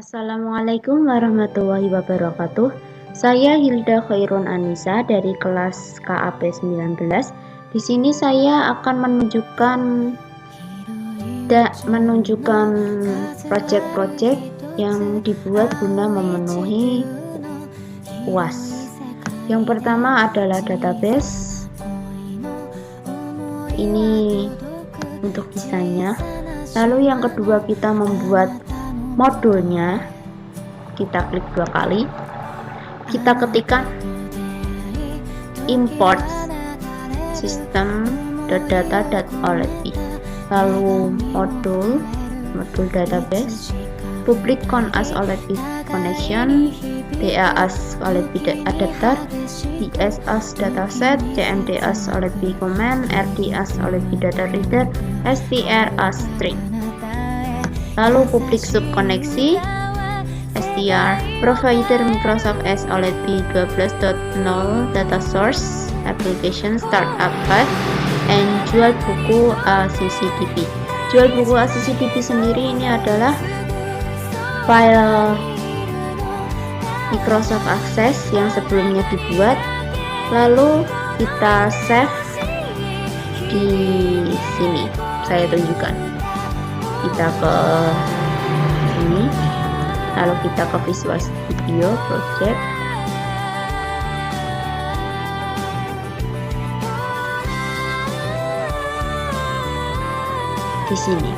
Assalamualaikum warahmatullahi wabarakatuh. Saya Hilda Khairun Anissa dari kelas KAP 19. Di sini saya akan menunjukkan proyek-proyek yang dibuat guna memenuhi UAS. Yang pertama adalah database. Ini untuk desainnya. Lalu yang kedua kita membuat modulnya. Kita klik 2 kali, kita ketikkan import system.data.olb, lalu modul database, public con as olb connection, da as olb adapter, ds as dataset, cmd as olb command, rd as olb data reader, str as string. Lalu public sub koneksi str, provider Microsoft S OLED 12.0 data source application startup path, and jual buku ACCDP. Jual buku ACCDP sendiri ini adalah file Microsoft Access yang sebelumnya dibuat, lalu kita save di sini. Saya tunjukkan. Kita ke sini, lalu kita ke Visual Studio Project, di sini.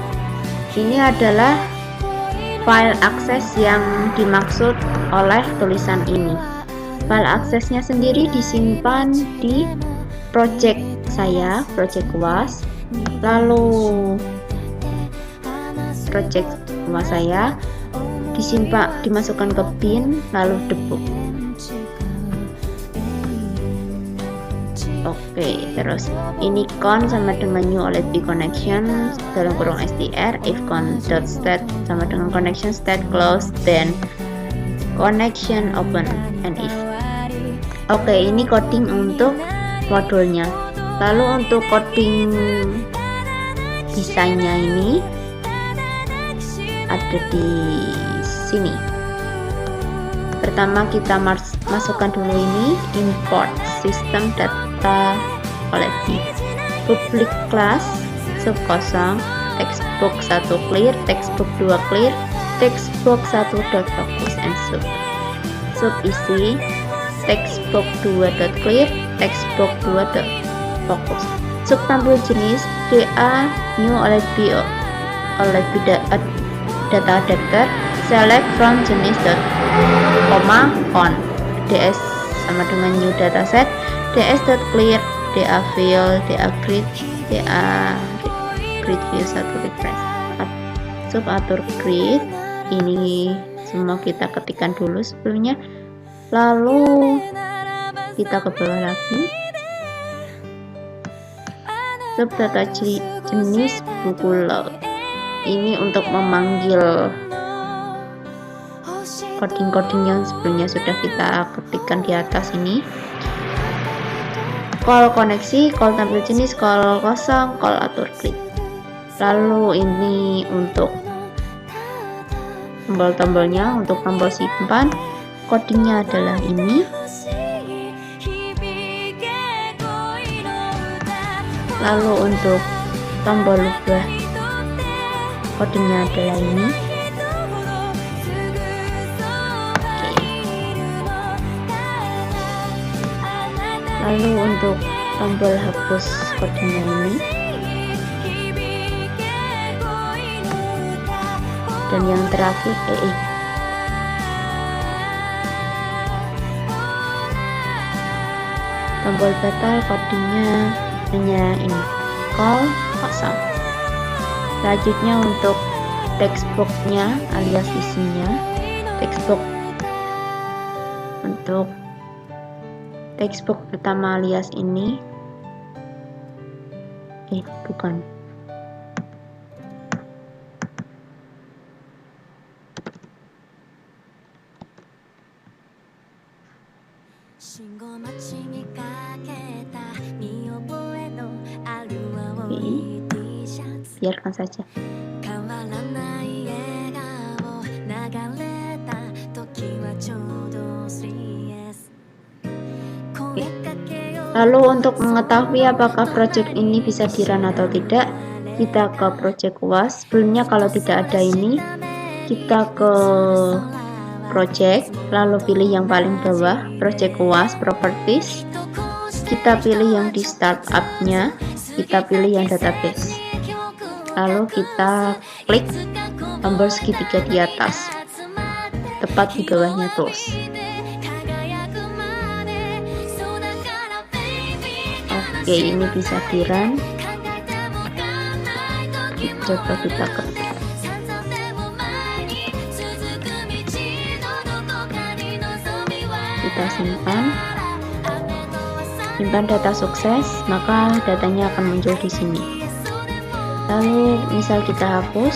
Ini adalah file akses yang dimaksud oleh tulisan ini. File aksesnya sendiri disimpan di project saya, project UAS, lalu project rumah saya dimasukkan ke bin, lalu debug. Oke, terus ini con sama dengan new OLED connection dalam kurung str, if con.state sama dengan connection state close, then connection open and if. Oke, ini coding untuk modulnya. Lalu untuk coding desainnya ini ada di sini. Pertama kita masukkan dulu ini import system data olb, public class sub kosong, textbook 1 clear, textbook 2 clear, textbook 1 dot focus and sub isi, textbook 2 dot clear, textbook 2 dot focus. Sub tampil jenis da new olb data adapter, select from jenis on, ds sama dengan new dataset, ds.clear, da fill, da grid, da grid view 1 refresh. Sub atur grid, ini semua kita ketikkan dulu sebelumnya, lalu kita ke bawah lagi. Sub data jenis buku load, ini untuk memanggil coding-coding yang sebelumnya sudah kita ketikkan di atas ini. Call koneksi, call tampil jenis, call kosong, call atur klik. Lalu ini untuk tombol-tombolnya, untuk tombol simpan, codingnya adalah ini. Lalu untuk tombol ubah, codingnya adalah ini. Lalu untuk tombol hapus, codingnya ini. Dan yang terakhir tombol batal, codingnya hanya ini, call kosong. Selanjutnya untuk textbooknya alias isinya, textbook untuk textbook pertama alias ini, bukan, biarkan saja. Lalu untuk mengetahui apakah project ini bisa di-run atau tidak, kita ke project UAS. Sebelumnya kalau tidak ada ini, kita ke project, lalu pilih yang paling bawah, project UAS properties. Kita pilih yang di startup-nya, kita pilih yang database. Lalu kita klik tombol segitiga di atas, tepat di bawahnya tools. Oke, ini bisa di-run. Coba kita ketik. Kita simpan data sukses, maka datanya akan muncul di sini. Lalu misal kita hapus,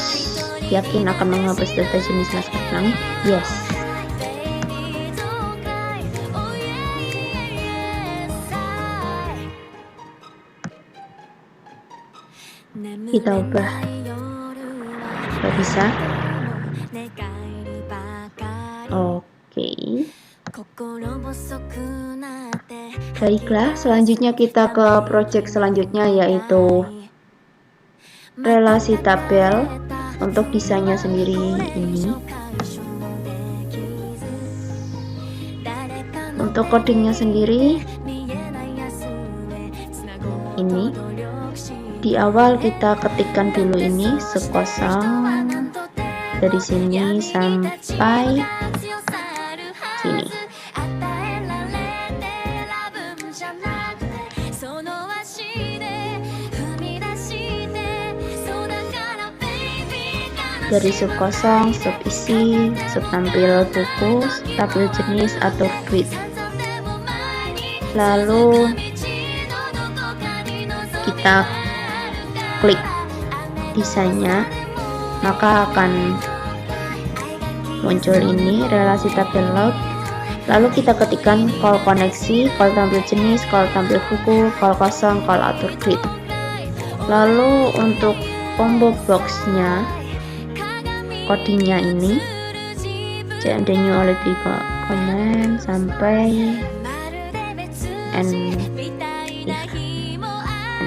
yakin akan menghapus data jenis masker pelangi? Yes. Kita ubah, nggak bisa. Oke. Baiklah, selanjutnya kita ke project selanjutnya, yaitu relasi tabel. Untuk desainnya sendiri ini, untuk codingnya sendiri ini. Di awal kita ketikkan dulu ini sekosong dari sini sampai sini. Dari sub kosong, sub isi, sub tampil buku, tampil jenis atau grid. Lalu kita klik desainnya, maka akan muncul ini relasi tabel load. Lalu kita ketikkan call koneksi, call tampil jenis, call tampil buku, call kosong, call atur grid. Lalu untuk combo boxnya, codingnya ini new oleh comment sampai and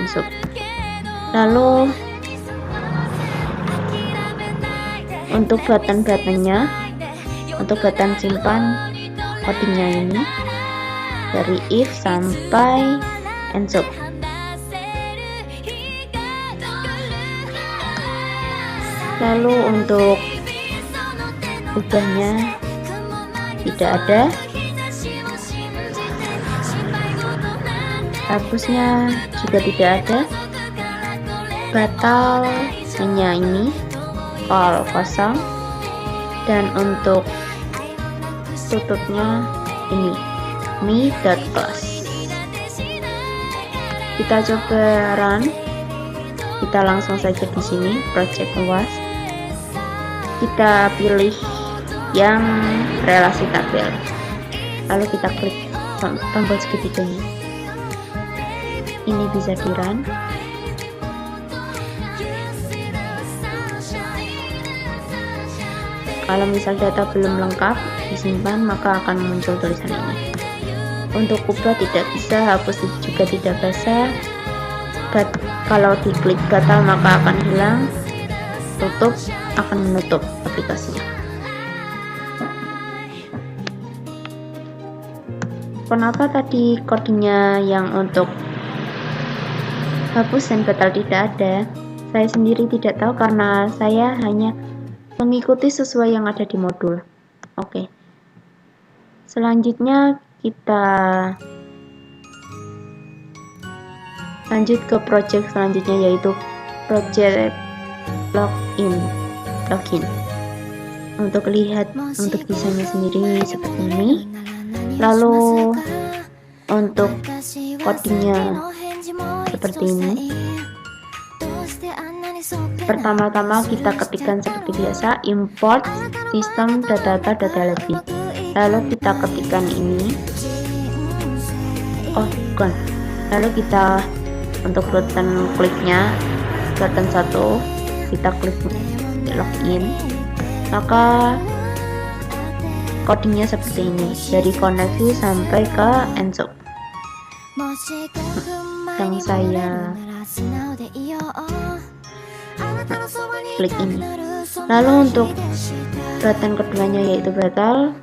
sub. Lalu untuk button-buttonnya, untuk button simpan codingnya ini dari if sampai and sub. Lalu untuk ubahnya tidak ada, hapusnya juga tidak ada, batal hanya ini call kosong, dan untuk tutupnya ini me.class. Kita coba run, kita langsung saja di sini project UAS. Kita pilih yang relasi tabel, lalu kita klik tombol segitiganya. Ini bisa di run. Kalau misal data belum lengkap disimpan, maka akan muncul tulisan ini. Untuk ubah tidak bisa, hapus juga tidak bisa. Kalau diklik batal maka akan hilang, tutup akan menutup aplikasinya. Kenapa tadi codingnya yang untuk hapus dan batal tidak ada? Saya sendiri tidak tahu karena saya hanya mengikuti sesuai yang ada di modul. Oke. Selanjutnya kita lanjut ke project selanjutnya, yaitu project login. Untuk lihat untuk desainnya sendiri seperti ini. Lalu untuk codingnya seperti ini. Pertama-tama kita ketikkan seperti biasa, import sistem data lebih. Lalu kita ketikkan ini. Bukan. Lalu kita untuk button kliknya, button 1 kita klik login, maka codingnya seperti ini, dari koneksi sampai ke ensub. yang saya klik ini. Lalu untuk button keduanya yaitu batal,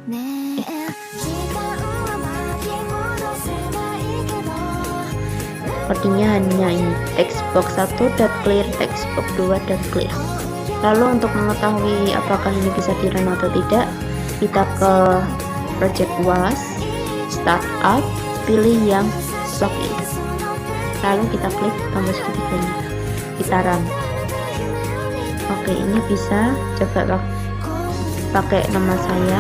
codingnya hanya ini, textbox 1.clear, textbox 2.clear. Lalu untuk mengetahui apakah ini bisa di-run atau tidak, kita ke project UAS, startup, pilih yang login, lalu kita klik tombol segitiganya, kita run. Oke, ini bisa, coba pakai nama saya.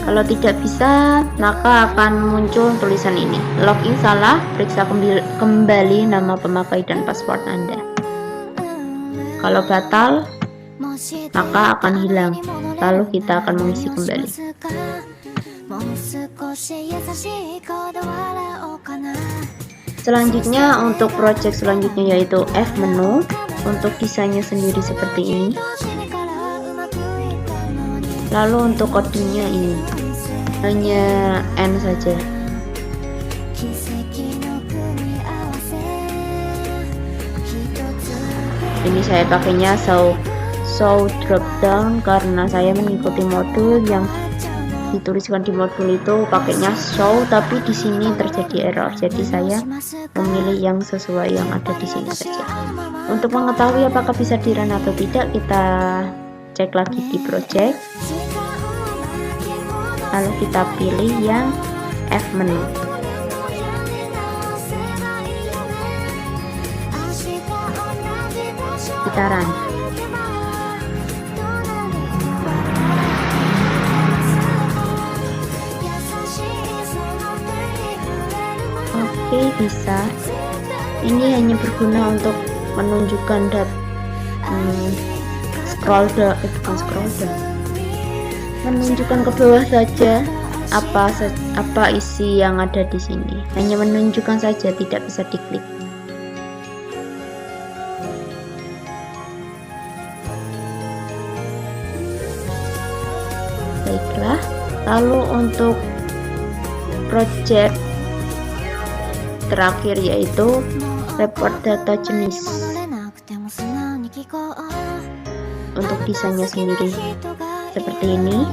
Kalau tidak bisa, maka akan muncul tulisan ini, login salah, periksa kembali nama pemakai dan password Anda. Kalau batal, maka akan hilang, lalu kita akan mengisi kembali. Selanjutnya untuk project selanjutnya yaitu F menu. Untuk desainnya sendiri seperti ini. Lalu untuk codingnya ini hanya N saja. Ini saya pakainya show drop down karena saya mengikuti modul yang dituliskan di modul itu pakainya show, tapi di sini terjadi error, jadi saya memilih yang sesuai yang ada di sini saja. Untuk mengetahui apakah bisa di-run atau tidak, kita cek lagi di project, lalu kita pilih yang F menu. Kita run. Oke, bisa. Ini hanya berguna untuk menunjukkan menunjukkan ke bawah saja apa isi yang ada di sini. Hanya menunjukkan saja, tidak bisa diklik. Baiklah, lalu untuk project terakhir yaitu report data jenis. Untuk desainnya sendiri seperti ini.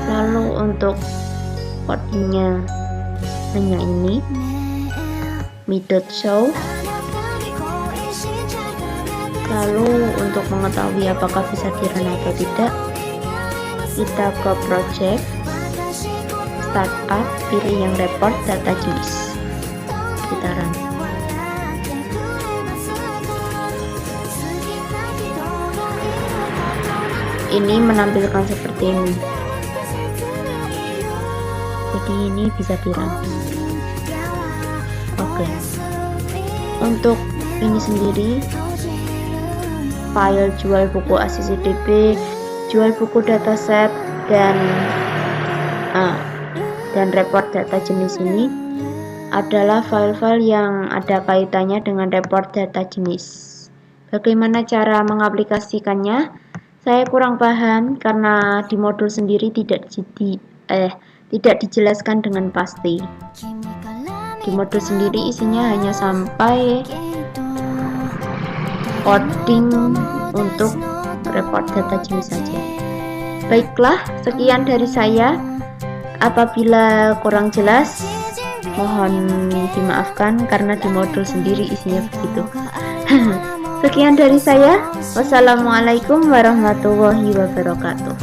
Lalu untuk codingnya hanya ini, me.show. Lalu untuk mengetahui apakah bisa di-run atau tidak, kita ke project, startup, pilih yang report data jenis, kita run. Ini menampilkan seperti ini, jadi ini bisa di-run. Oke, untuk ini sendiri file jual buku ACCDB, jual buku dataset, dan report data jenis ini adalah file-file yang ada kaitannya dengan report data jenis. Bagaimana cara mengaplikasikannya? Saya kurang paham karena di modul sendiri tidak dijelaskan dengan pasti. Di modul sendiri isinya hanya sampai coding untuk report data jenis saja. Baiklah, sekian dari saya. Apabila kurang jelas, mohon dimaafkan karena di modul sendiri isinya begitu. Sekian dari saya. Wassalamualaikum warahmatullahi wabarakatuh.